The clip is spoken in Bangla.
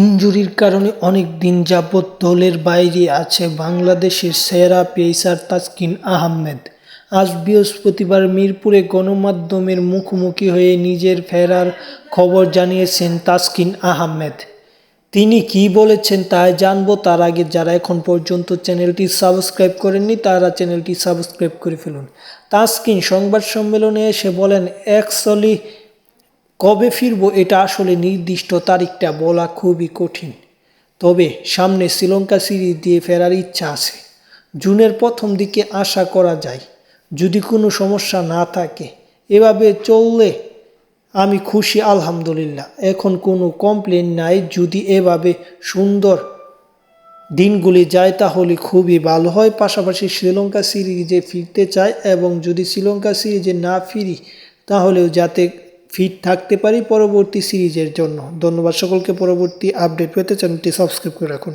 ইনজুরির কারণে অনেক দিন যাবৎ দলের বাইরে আছে বাংলাদেশের সেরা পেসার তাসকিন আহমেদ। আজ বৃহস্পতিবার মিরপুরে গণমাধ্যমের মুখোমুখি হয়ে নিজের ফেরার খবর জানিয়েছেন তাসকিন আহমেদ। তিনি কি বলেছেন তা জানবো, তার আগে যারা এখন পর্যন্ত চ্যানেলটি সাবস্ক্রাইব করেননি তারা চ্যানেলটি সাবস্ক্রাইব করে ফেলুন। তাসকিন সংবাদ সম্মেলনে এসে বলেন, অ্যাকচুয়ালি কবে ফিরবো এটা আসলে নির্দিষ্ট তারিখটা বলা খুবই কঠিন, তবে সামনে শ্রীলঙ্কা সিরিজ দিয়ে ফেরার ইচ্ছা আছে। জুনের প্রথম দিকে আশা করা যায়, যদি কোনো সমস্যা না থাকে। এভাবে চললে আমি খুশি, আলহামদুলিল্লাহ। এখন কোনো কমপ্লেন নাই। যদি এভাবে সুন্দর দিনগুলি যায় তাহলে খুবই ভালো হয়। পাশাপাশি শ্রীলঙ্কা সিরিজে ফিরতে চাই এবং যদি শ্রীলঙ্কা সিরিজে না ফিরি তাহলেও যাতে ফিট থাকতে পারি পরবর্তী সিরিজের জন্য। ধন্যবাদ সকলকে। পরবর্তী আপডেট পেতে চ্যানেলটি সাবস্ক্রাইব করে রাখুন।